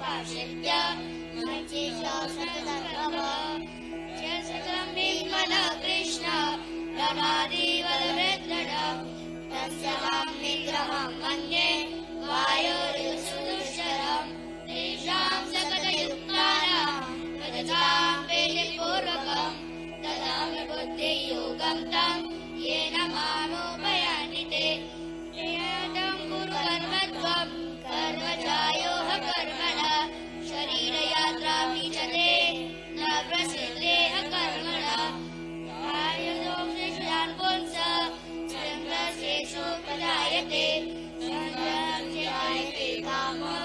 पाशक्य मञ्चेशो शतधर्मः जयसकलं निर्मलः कृष्ण रमादेवलवृद्धडः तस्यां विग्रहं वन्दे वायोर्युसुदुष्करं तेषां सकलयुक्तानां वदतां वेदपूर्वकं ददामि बुद्धियोगं तं येन मामुपयान्ति ते यतं कुर्वन्मत्वं कर्मजायोः कर्मणः शरीरयात्रापि च ते न प्रसिद्धेह कर्मणः आयुर्दोषेषान् पुंसः चन्द्रशेषोपजायते चन्द्रस्यायते कामः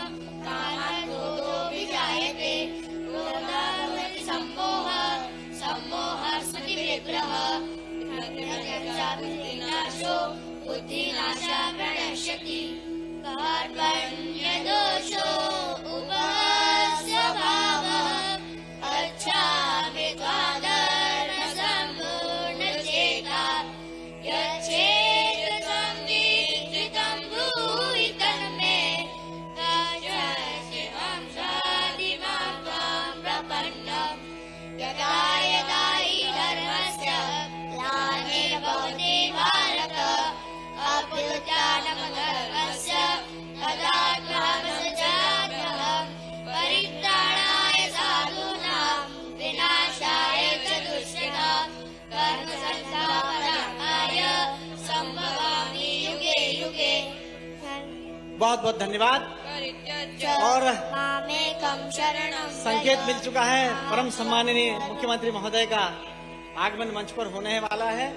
कामादोषोऽभिजायते क्रोधः सम्मोहः सम्मोहः स्मृतिविग्रहः बुद्धिनाशो बुद्धिनाशः प्रणश्यति कार्पण्यदोषो उपस्वभावः अच्छामि त्वादर्शसम्पूर्णचेता यच्चेतसं विकृतं ब्रूहि तन्मे शिवं स्वादिमां त्वां प्रपन्नम् यदा यदा हि धर्मस्य ग्लानिर्भवति भारत अभ्युत्थानमधर्मस्य तदात्महं परित्राणाय साधूनां विनाशाय च दुष्कृतां कर्मसंस्थापनाय संभवामि युगे युगे। बहुत बहुत धन्यवाद। और मामेकं शरणं संकेत मिल चुका है, परम सम्माननीय मुख्यमंत्री महोदय का आगमन मंच पर होने वाला है।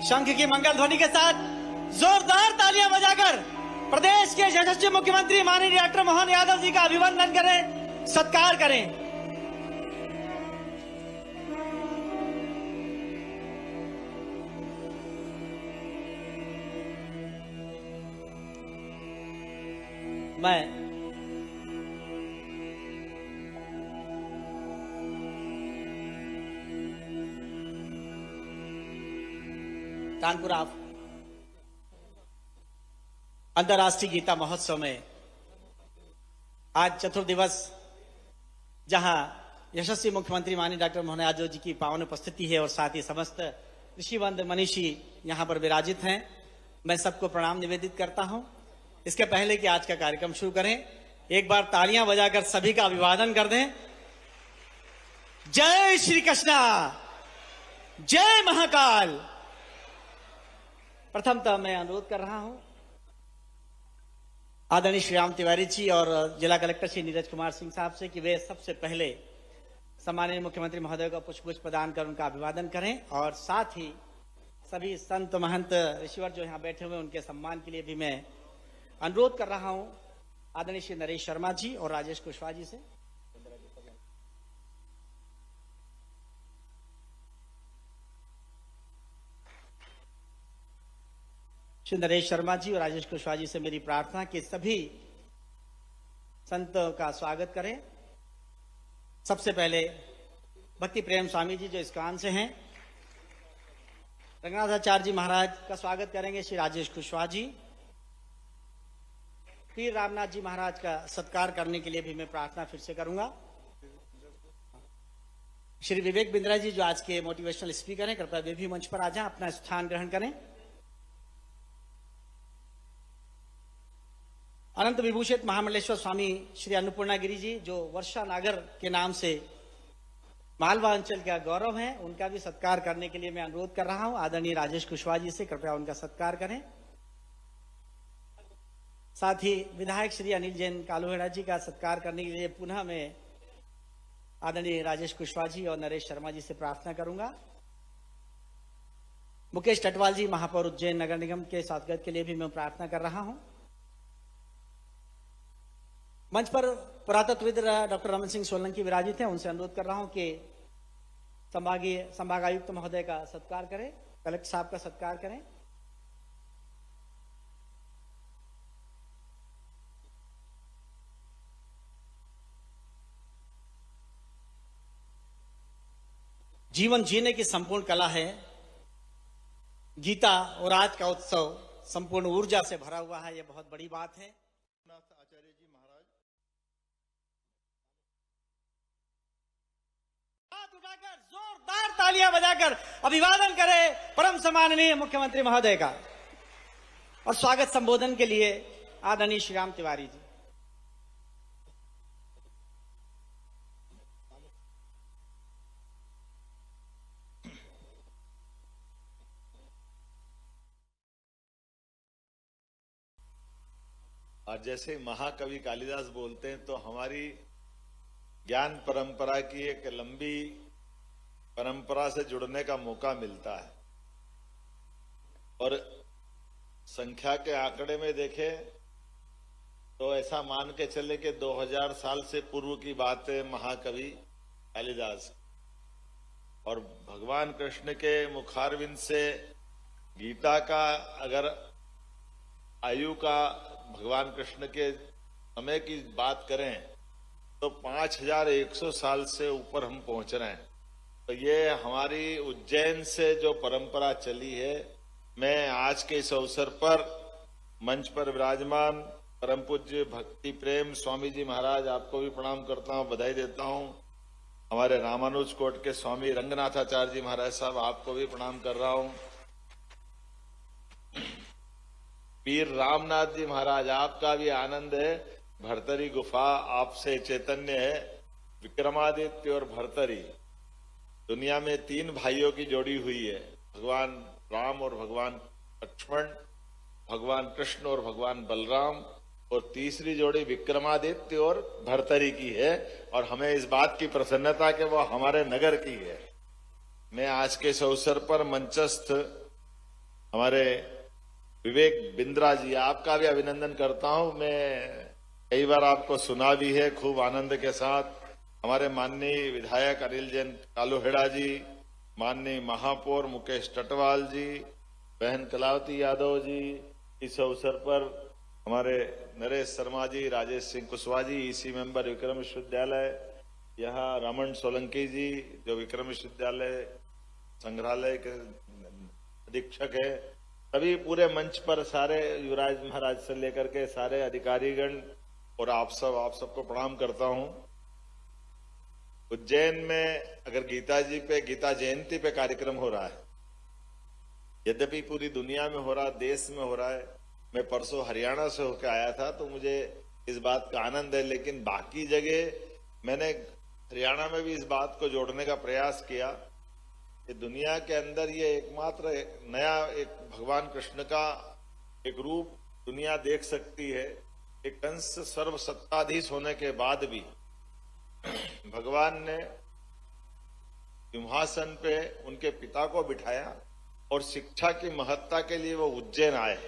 शंख की मंगल ध्वनि के साथ जोरदार तालियां बजाकर प्रदेश के यशस्वी मुख्यमंत्री माननीय डॉक्टर मोहन यादव जी का अभिनंदन करें, सत्कार करें। मैं कानपुर अंतर्राष्ट्रीय गीता महोत्सव में आज चतुर्दिवस, जहां यशस्वी मुख्यमंत्री माननीय डॉक्टर मोहन यादव जी की पावन उपस्थिति है और साथ ही समस्त ऋषिवंद मनीषी यहां पर विराजित हैं, मैं सबको प्रणाम निवेदित करता हूं। इसके पहले कि आज का कार्यक्रम शुरू करें, एक बार तालियां बजाकर सभी का अभिवादन कर दें। जय श्री कृष्णा, जय महाकाल। प्रथमतः मैं अनुरोध कर रहा हूं आदरणीय श्री राम तिवारी जी और जिला कलेक्टर श्री नीरज कुमार सिंह साहब से कि वे सबसे पहले सम्माननीय मुख्यमंत्री महोदय को पुष्पगुच्छ प्रदान कर उनका अभिवादन करें, और साथ ही सभी संत महंत ऋषिवर जो यहां बैठे हुए उनके सम्मान के लिए भी मैं अनुरोध कर रहा हूं आदरणीय श्री नरेश शर्मा जी और राजेश कुशवाहा जी से। श्री नरेश शर्मा जी और राजेश कुशवाहा जी से मेरी प्रार्थना कि सभी संतों का स्वागत करें। सबसे पहले भक्ति प्रेम स्वामी जी जो इस्कॉन से हैं, रंगनाथाचार्य जी महाराज का स्वागत करेंगे श्री राजेश कुशवाहा जी। पीर रामनाथ जी महाराज का सत्कार करने के लिए भी मैं प्रार्थना फिर से करूंगा। श्री विवेक बिंद्रा जी जो आज के मोटिवेशनल स्पीकर हैं, कृपया वे भी मंच पर आ जाएं, अपना स्थान ग्रहण करें। अनंत विभूषित महामंडलेश्वर स्वामी श्री अन्नपूर्णा गिरी जी जो वर्षा नागर के नाम से मालवा अंचल का गौरव है, उनका भी सत्कार करने के लिए मैं अनुरोध कर रहा हूं आदरणीय राजेश कुशवाहा जी से, कृपया उनका सत्कार करें। साथ ही विधायक श्री अनिल जैन कालूहेड़ा जी का सत्कार करने के लिए पुनः मैं आदरणीय राजेश कुशवाहा जी और नरेश शर्मा जी से प्रार्थना करूंगा। मुकेश टटवाल जी महापौर उज्जैन नगर निगम के स्वागत के लिए भी मैं प्रार्थना कर रहा हूं। मंच पर पुरातत्वविद डॉक्टर रमन सिंह सोलंकी विराजित हैं, उनसे अनुरोध कर रहा हूं कि संभागायुक्त महोदय का सत्कार करें, कलेक्टर साहब का सत्कार करें। जीवन जीने की संपूर्ण कला है गीता, और आज का उत्सव संपूर्ण ऊर्जा से भरा हुआ है, ये बहुत बड़ी बात है। आचार्य जी महाराज हाथ उठाकर जोरदार तालियां बजाकर अभिवादन करें परम सम्माननीय मुख्यमंत्री महोदय का। और स्वागत संबोधन के लिए आदरणीय श्री राम तिवारी जी। और जैसे महाकवि कालिदास बोलते हैं तो हमारी ज्ञान परंपरा की एक लंबी परंपरा से जुड़ने का मौका मिलता है। और संख्या के आंकड़े में देखें तो ऐसा मान के चले कि 2000 साल से पूर्व की बात है महाकवि कालिदास। और भगवान कृष्ण के मुखारविंद से गीता का अगर आयु का भगवान कृष्ण के समय की बात करें तो 5100 साल से ऊपर हम पहुंच रहे हैं। तो ये हमारी उज्जैन से जो परंपरा चली है, मैं आज के इस अवसर पर मंच पर विराजमान परम पूज्य भक्ति प्रेम स्वामी जी महाराज आपको भी प्रणाम करता हूं, बधाई देता हूं। हमारे रामानुज कोट के स्वामी रंगनाथाचार्य जी महाराज साहब आपको भी प्रणाम कर रहा हूं। पीर रामनाथ जी महाराज आपका भी आनंद है। भरतरी गुफा आपसे चैतन्य है। विक्रमादित्य और भरतरी दुनिया में 3 भाइयों की जोड़ी हुई है, भगवान राम और भगवान लक्ष्मण, भगवान कृष्ण और भगवान बलराम, और तीसरी जोड़ी विक्रमादित्य और भरतरी की है। और हमें इस बात की प्रसन्नता कि वो हमारे नगर की है। मैं आज के इस अवसर पर मंचस्थ हमारे विवेक बिंद्रा जी आपका भी अभिनंदन करता हूं। मैं कई बार आपको सुना भी है खूब आनंद के साथ। हमारे माननीय विधायक अनिल जैन कालूहेड़ा जी, माननीय महापौर मुकेश टटवाल जी, बहन कलावती यादव जी, इस अवसर पर हमारे नरेश शर्मा जी, राजेश सिंह कुशवाहा जी, ईसी मेंबर विक्रम विश्वविद्यालय, यहाँ रमन सोलंकी जी जो विक्रम विश्वविद्यालय संग्रहालय के अधीक्षक है, सभी पूरे मंच पर सारे युवराज महाराज से लेकर के सारे अधिकारीगण और आप सबको प्रणाम करता हूं। उज्जैन में अगर गीता जी पे गीता जयंती पे कार्यक्रम हो रहा है, यद्यपि पूरी दुनिया में हो रहा, देश में हो रहा है। मैं परसों हरियाणा से होकर आया था तो मुझे इस बात का आनंद है, लेकिन बाकी जगह मैंने हरियाणा में भी इस बात को जोड़ने का प्रयास किया कि दुनिया के अंदर ये एकमात्र नया एक भगवान कृष्ण का एक रूप दुनिया देख सकती है। एक कंस सर्वसत्ताधीश होने के बाद भी भगवान ने सिंहासन पे उनके पिता को बिठाया और शिक्षा की महत्ता के लिए वो उज्जैन आए।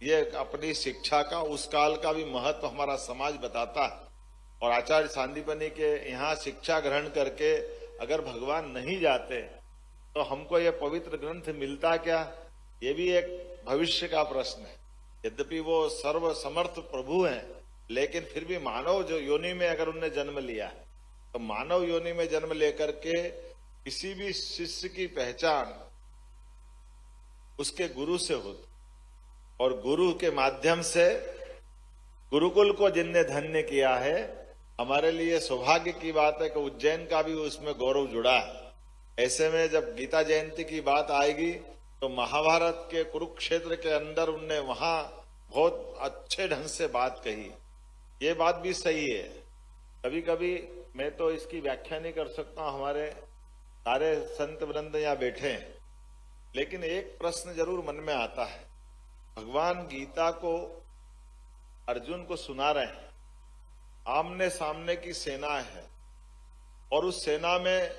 ये अपनी शिक्षा का उस काल का भी महत्व हमारा समाज बताता है। और आचार्य सांदीपनि के यहाँ शिक्षा ग्रहण करके अगर भगवान नहीं जाते तो हमको ये पवित्र ग्रंथ मिलता क्या, ये भी एक भविष्य का प्रश्न है। यद्यपि वो सर्व समर्थ प्रभु हैं, लेकिन फिर भी मानव जो योनि में अगर उनने जन्म लिया है तो मानव योनि में जन्म लेकर के किसी भी शिष्य की पहचान उसके गुरु से होती, और गुरु के माध्यम से गुरुकुल को जिनने धन्य किया है, हमारे लिए सौभाग्य की बात है कि उज्जैन का भी उसमें गौरव जुड़ा है। ऐसे में जब गीता जयंती की बात आएगी तो महाभारत के कुरुक्षेत्र के अंदर उनने वहां बहुत अच्छे ढंग से बात कही। ये बात भी सही है। कभी कभी मैं तो इसकी व्याख्या नहीं कर सकता, हमारे सारे संत वृंद यहाँ बैठे हैं, लेकिन एक प्रश्न जरूर मन में आता है। भगवान गीता को अर्जुन को सुना रहे हैं, आमने सामने की सेना है, और उस सेना में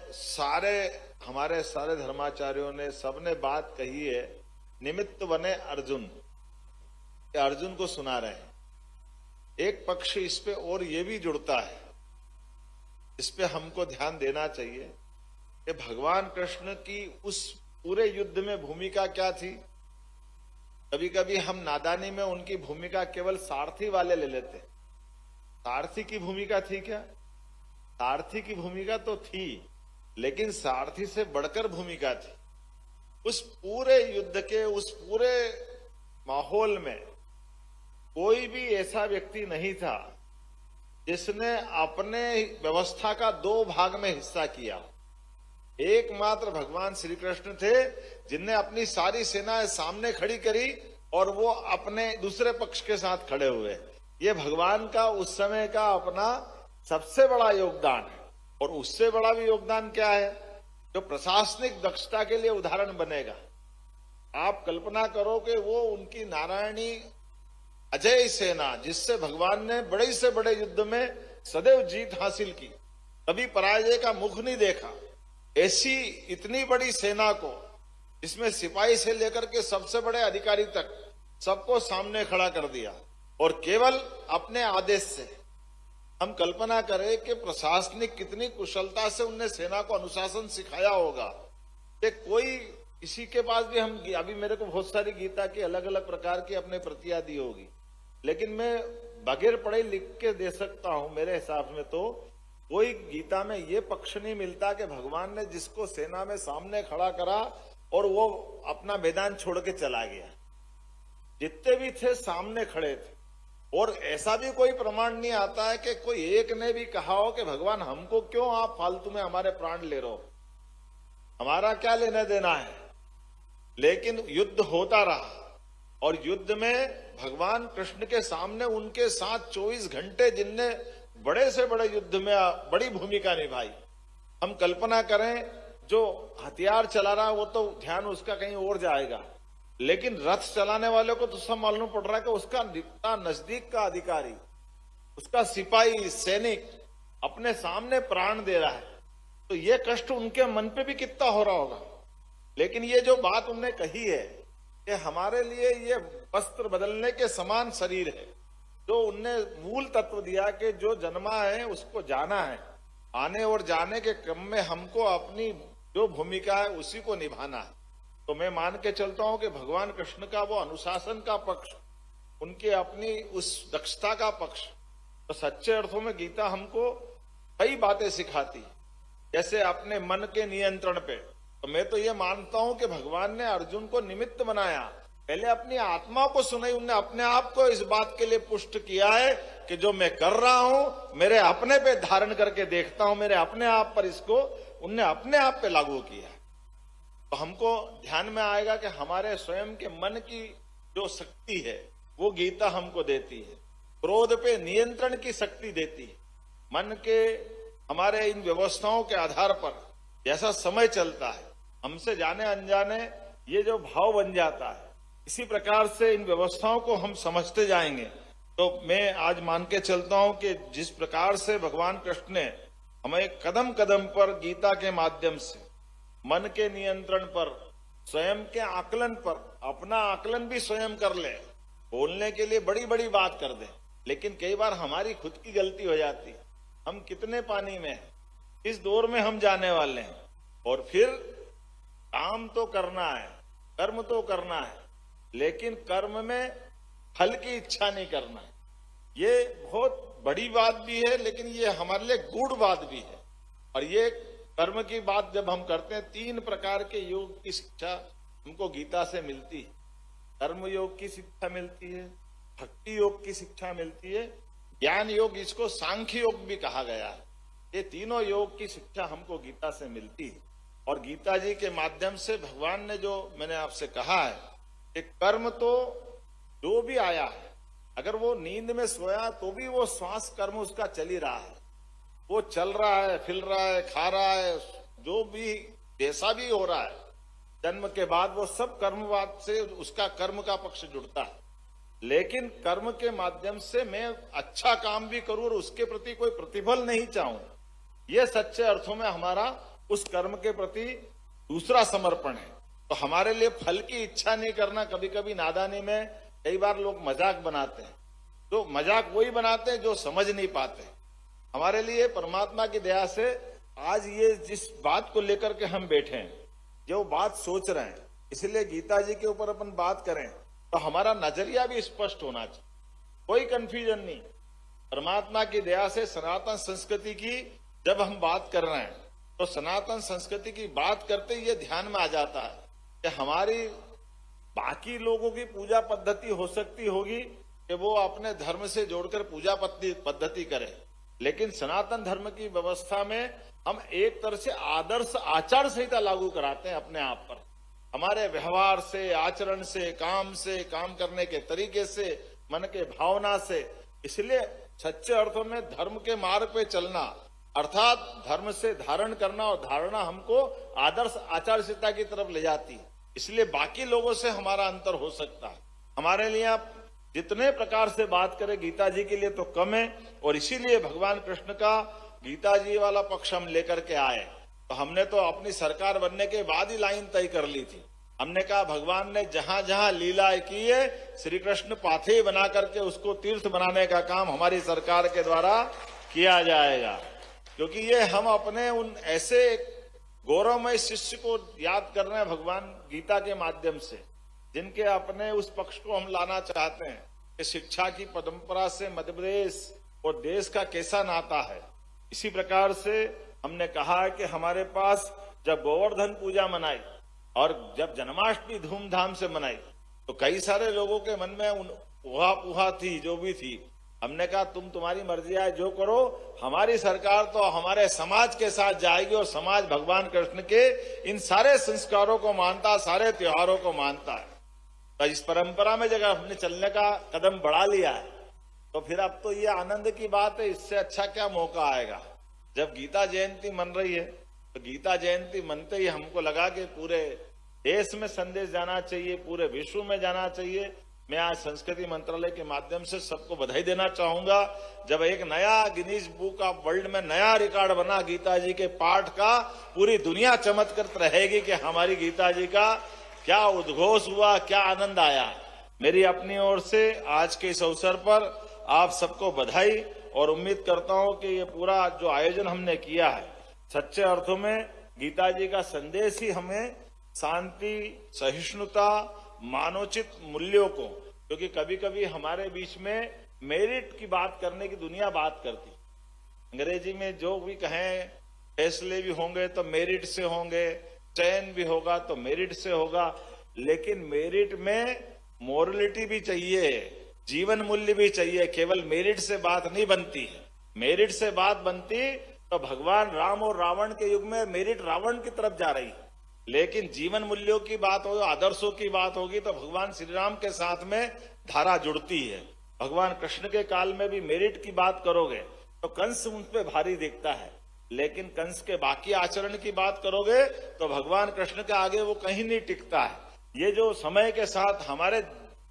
हमारे सारे धर्माचार्यों ने सबने बात कही है, निमित्त बने अर्जुन, अर्जुन को सुना रहे हैं। एक पक्ष इस पे और ये भी जुड़ता है, इस पे हमको ध्यान देना चाहिए कि भगवान कृष्ण की उस पूरे युद्ध में भूमिका क्या थी। कभी कभी हम नादानी में उनकी भूमिका केवल सारथी वाले ले लेते। सारथी की भूमिका थी क्या? सारथी की भूमिका तो थी, लेकिन सारथी से बढ़कर भूमिका थी। उस पूरे युद्ध के, उस पूरे माहौल में कोई भी ऐसा व्यक्ति नहीं था जिसने अपने व्यवस्था का 2 भाग में हिस्सा किया। एकमात्र भगवान श्री कृष्ण थे जिनने अपनी सारी सेनाएं सामने खड़ी करी और वो अपने दूसरे पक्ष के साथ खड़े हुए। ये भगवान का उस समय का अपना सबसे बड़ा योगदान है। और उससे बड़ा भी योगदान क्या है, जो प्रशासनिक दक्षता के लिए उदाहरण बनेगा। आप कल्पना करो कि वो उनकी नारायणी अजय सेना, जिससे भगवान ने बड़े से बड़े युद्ध में सदैव जीत हासिल की, कभी पराजय का मुख नहीं देखा। ऐसी इतनी बड़ी सेना को, जिसमें सिपाही से लेकर के सबसे बड़े अधिकारी तक सबको सामने खड़ा कर दिया और केवल अपने आदेश से। हम कल्पना करें कि प्रशासनिक कितनी कुशलता से उनने सेना को अनुशासन सिखाया होगा कि कोई किसी के पास भी हम, अभी मेरे को बहुत सारी गीता की अलग अलग प्रकार की अपने प्रतियां दी होगी, लेकिन मैं बगैर पढ़े लिख के दे सकता हूं। मेरे हिसाब में तो कोई गीता में ये पक्ष नहीं मिलता कि भगवान ने जिसको सेना में सामने खड़ा करा और वो अपना मैदान छोड़ के चला गया। जितने भी थे सामने खड़े थे। और ऐसा भी कोई प्रमाण नहीं आता है कि कोई एक ने भी कहा हो कि भगवान हमको क्यों आप फालतू में हमारे प्राण ले रहे हो, हमारा क्या लेना देना है। लेकिन युद्ध होता रहा और युद्ध में भगवान कृष्ण के सामने उनके साथ 24 घंटे जिनने बड़े से बड़े युद्ध में बड़ी भूमिका निभाई। हम कल्पना करें, जो हथियार चला रहा है वो तो ध्यान उसका कहीं और जाएगा, लेकिन रथ चलाने वाले को तो सब मालूम पड़ रहा है कि उसका इतना नजदीक का अधिकारी, उसका सिपाही सैनिक अपने सामने प्राण दे रहा है, तो ये कष्ट उनके मन पे भी कितना हो रहा होगा। लेकिन ये जो बात उनने कही है कि हमारे लिए ये वस्त्र बदलने के समान शरीर है, जो उनने मूल तत्व दिया कि जो जन्मा है उसको जाना है, आने और जाने के क्रम में हमको अपनी जो भूमिका है उसी को निभाना है। तो मैं मान के चलता हूं कि भगवान कृष्ण का वो अनुशासन का पक्ष, उनके अपनी उस दक्षता का पक्ष, तो सच्चे अर्थों में गीता हमको कई बातें सिखाती। जैसे अपने मन के नियंत्रण पे, तो मैं तो ये मानता हूं कि भगवान ने अर्जुन को निमित्त बनाया, पहले अपनी आत्मा को सुनाई, उनने अपने आप को इस बात के लिए पुष्ट किया है कि जो मैं कर रहा हूं मेरे अपने पे धारण करके देखता हूं, मेरे अपने आप पर इसको उनने अपने आप पे लागू किया। तो हमको ध्यान में आएगा कि हमारे स्वयं के मन की जो शक्ति है वो गीता हमको देती है। क्रोध पे नियंत्रण की शक्ति देती है। मन के हमारे इन व्यवस्थाओं के आधार पर जैसा समय चलता है, हमसे जाने अनजाने ये जो भाव बन जाता है, इसी प्रकार से इन व्यवस्थाओं को हम समझते जाएंगे। तो मैं आज मान के चलता हूं कि जिस प्रकार से भगवान कृष्ण ने हमें कदम कदम पर गीता के माध्यम से मन के नियंत्रण पर, स्वयं के आकलन पर, अपना आकलन भी स्वयं कर ले, बोलने के लिए बड़ी बड़ी बात कर दे, लेकिन कई बार हमारी खुद की गलती हो जाती है। हम कितने पानी में हैं, किस दौर में हम जाने वाले हैं, और फिर काम तो करना है, कर्म तो करना है, लेकिन कर्म में फल की इच्छा नहीं करना है। ये बहुत बड़ी बात भी है, लेकिन ये हमारे लिए गूढ़ बात भी है। और ये कर्म की बात जब हम करते हैं, 3 प्रकार के योग की शिक्षा हमको गीता से मिलती है। कर्म योग की शिक्षा मिलती है, भक्ति योग की शिक्षा मिलती है, ज्ञान योग, इसको सांख्य योग भी कहा गया है। ये तीनों योग की शिक्षा हमको गीता से मिलती है। और गीता जी के माध्यम से भगवान ने, जो मैंने आपसे कहा है कि कर्म तो जो भी आया है, अगर वो नींद में सोया तो भी वो श्वास कर्म उसका चल ही रहा है, वो चल रहा है, फिल रहा है, खा रहा है, जो भी जैसा भी हो रहा है, जन्म के बाद वो सब कर्मवाद से उसका कर्म का पक्ष जुड़ता है। लेकिन कर्म के माध्यम से मैं अच्छा काम भी करूं और उसके प्रति कोई प्रतिफल नहीं चाहूं, ये सच्चे अर्थों में हमारा उस कर्म के प्रति दूसरा समर्पण है। तो हमारे लिए फल की इच्छा नहीं करना, कभी कभी नादानी में कई बार लोग मजाक बनाते हैं, तो मजाक वही बनाते हैं जो समझ नहीं पाते। हमारे लिए परमात्मा की दया से आज ये जिस बात को लेकर के हम बैठे हैं, जो बात सोच रहे हैं, इसलिए गीता जी के ऊपर अपन बात करें तो हमारा नजरिया भी स्पष्ट होना चाहिए, कोई कंफ्यूजन नहीं। परमात्मा की दया से सनातन संस्कृति की जब हम बात कर रहे हैं, तो सनातन संस्कृति की बात करते ही ये ध्यान में आ जाता है कि हमारी बाकी लोगों की पूजा पद्धति हो सकती होगी कि वो अपने धर्म से जोड़कर पूजा पद्धति करें, लेकिन सनातन धर्म की व्यवस्था में हम एक तरह से आदर्श आचार संहिता लागू कराते हैं अपने आप पर, हमारे व्यवहार से, आचरण से, काम करने के तरीके से, मन के भावना से। इसलिए सच्चे अर्थों में धर्म के मार्ग पे चलना अर्थात धर्म से धारण करना और धारणा हमको आदर्श आचार संहिता की तरफ ले जाती है। इसलिए बाकी लोगों से हमारा अंतर हो सकता है। हमारे लिए आप जितने प्रकार से बात करें गीता जी के लिए तो कम है, और इसीलिए भगवान कृष्ण का गीता जी वाला पक्ष हम लेकर के आए। तो हमने तो अपनी सरकार बनने के बाद ही लाइन तय कर ली थी। हमने कहा भगवान ने जहां जहां लीलाएं की है, श्री कृष्ण पाथे बना करके उसको तीर्थ बनाने का काम हमारी सरकार के द्वारा किया जाएगा, क्योंकि ये हम अपने उन ऐसे गौरवमय शिष्य को याद कर रहे हैं भगवान गीता के माध्यम से, जिनके अपने उस पक्ष को हम लाना चाहते हैं कि शिक्षा की परंपरा से मध्य प्रदेश और देश का कैसा नाता है। इसी प्रकार से हमने कहा है कि हमारे पास जब गोवर्धन पूजा मनाई और जब जन्माष्टमी धूमधाम से मनाई तो कई सारे लोगों के मन में उहा थी, जो भी थी। हमने कहा तुम्हारी मर्जी है, जो करो, हमारी सरकार तो हमारे समाज के साथ जाएगी और समाज भगवान कृष्ण के इन सारे संस्कारों को मानता, सारे त्योहारों को मानता है। तो इस परंपरा में जगह हमने चलने का कदम बढ़ा लिया है तो फिर अब तो ये आनंद की बात है, इससे अच्छा क्या मौका आएगा। जब गीता जयंती मन रही है तो गीता जयंती मनते ही हमको लगा कि पूरे देश में संदेश जाना चाहिए, पूरे विश्व में जाना चाहिए। मैं आज संस्कृति मंत्रालय के माध्यम से सबको बधाई देना चाहूंगा। जब एक नया गिनीज बुक ऑफ वर्ल्ड में नया रिकॉर्ड बना गीता जी के पाठ का, पूरी दुनिया चमत्कृत रहेगी कि हमारी गीता जी का क्या उद्घोष हुआ, क्या आनंद आया। मेरी अपनी ओर से आज के इस अवसर पर आप सबको बधाई, और उम्मीद करता हूं कि ये पूरा जो आयोजन हमने किया है सच्चे अर्थों में गीता जी का संदेश ही हमें शांति, सहिष्णुता, मानवोचित मूल्यों को, क्योंकि कभी कभी हमारे बीच में मेरिट की बात करने की दुनिया बात करती। अंग्रेजी में जो भी कहें, फैसले भी होंगे तो मेरिट से होंगे, चयन भी होगा तो मेरिट से होगा, लेकिन मेरिट में मोरलिटी भी चाहिए, जीवन मूल्य भी चाहिए। केवल मेरिट से बात नहीं बनती है। मेरिट से बात बनती तो भगवान राम और रावण के युग में मेरिट रावण की तरफ जा रही, लेकिन जीवन मूल्यों की बात हो, आदर्शों की बात होगी तो भगवान श्री राम के साथ में धारा जुड़ती है। भगवान कृष्ण के काल में भी मेरिट की बात करोगे तो कंस उन पे भारी दिखता है, लेकिन कंस के बाकी आचरण की बात करोगे तो भगवान कृष्ण के आगे वो कहीं नहीं टिकता है। ये जो समय के साथ हमारे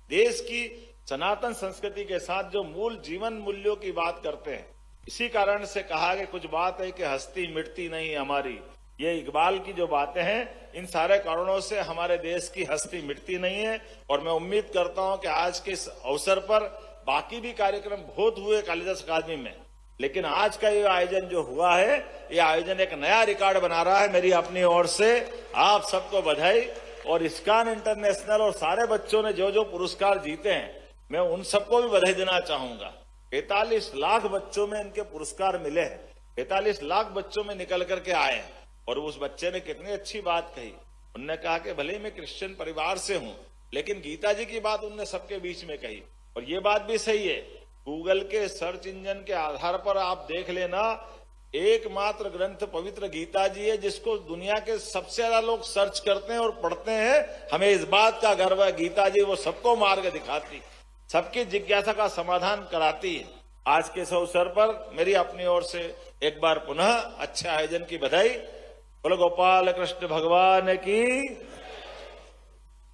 देश की सनातन संस्कृति के साथ जो मूल जीवन मूल्यों की बात करते हैं, इसी कारण से कहा कि कुछ बात है कि हस्ती मिटती नहीं हमारी। ये इकबाल की जो बातें हैं, इन सारे कारणों से हमारे देश की हस्ती मिटती नहीं है। और मैं उम्मीद करता हूं कि आज के इस अवसर पर बाकी भी कार्यक्रम बहुत हुए कालिदास अकादमी में, लेकिन आज का ये आयोजन जो हुआ है, ये आयोजन एक नया रिकॉर्ड बना रहा है। मेरी अपनी ओर से आप सबको बधाई। और इस्कॉन इंटरनेशनल और सारे बच्चों ने जो जो पुरस्कार जीते हैं, मैं उन सबको भी बधाई देना चाहूंगा। 45 लाख बच्चों में इनके पुरस्कार मिले हैं, 45 लाख बच्चों में निकल करके आए हैं। और उस बच्चे ने कितनी अच्छी बात कही, उनने कहा कि भले ही मैं क्रिश्चियन परिवार से हूं, लेकिन गीता जी की बात उनने सबके बीच में कही। और ये बात भी सही है, गूगल के सर्च इंजन के आधार पर आप देख लेना, एकमात्र ग्रंथ पवित्र गीता जी है जिसको दुनिया के सबसे ज्यादा लोग सर्च करते हैं और पढ़ते हैं। हमें इस बात का गर्व है, गीता जी वो सबको मार्ग दिखाती, सबकी जिज्ञासा का समाधान कराती है। आज के इस अवसर पर मेरी अपनी ओर से एक बार पुनः अच्छे आयोजन की बधाई। बोलो गोपाल कृष्ण भगवान की।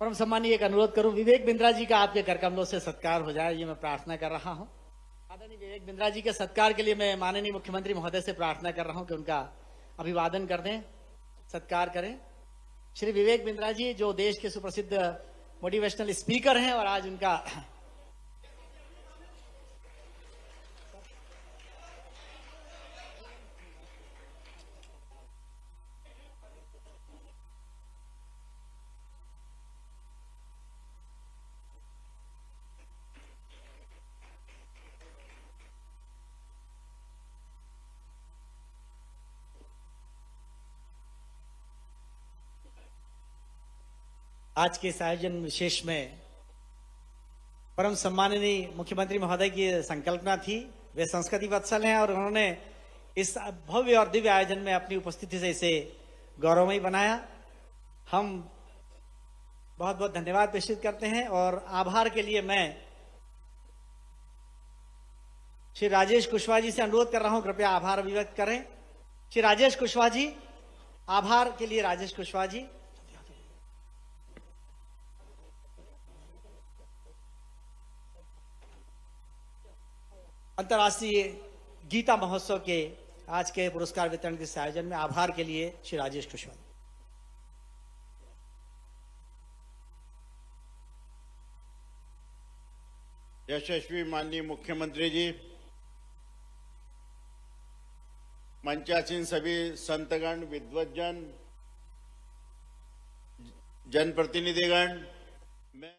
परम सम्मानीय, एक अनुरोध करूं, विवेक बिंद्रा जी का आपके कर कमलों से सत्कार हो जाए, ये मैं प्रार्थना कर रहा हूं। आदरणीय विवेक बिंद्रा जी के सत्कार के लिए मैं माननीय मुख्यमंत्री महोदय से प्रार्थना कर रहा हूं कि उनका अभिवादन कर दें, सत्कार करें। श्री विवेक बिंद्रा जी जो देश के सुप्रसिद्ध मोटिवेशनल स्पीकर हैं और आज उनका आज के इस आयोजन विशेष में परम सम्माननीय मुख्यमंत्री महोदय की संकल्पना थी। वे संस्कृति वत्सल हैं और उन्होंने इस भव्य और दिव्य आयोजन में अपनी उपस्थिति से इसे गौरवमयी बनाया। हम बहुत बहुत धन्यवाद प्रेषित करते हैं और आभार के लिए मैं श्री राजेश कुशवाहा जी से अनुरोध कर रहा हूं, कृपया आभार अभिव्यक्त करें। श्री राजेश कुशवाहा जी, आभार के लिए राजेश कुशवाहा जी। अंतर्राष्ट्रीय गीता महोत्सव के आज के पुरस्कार वितरण के इस आयोजन में आभार के लिए श्री राजेश कुशवाहा जी। यशस्वी माननीय मुख्यमंत्री जी, मंचासीन सभी संतगण, विद्वज्जन, जनप्रतिनिधिगण, मैं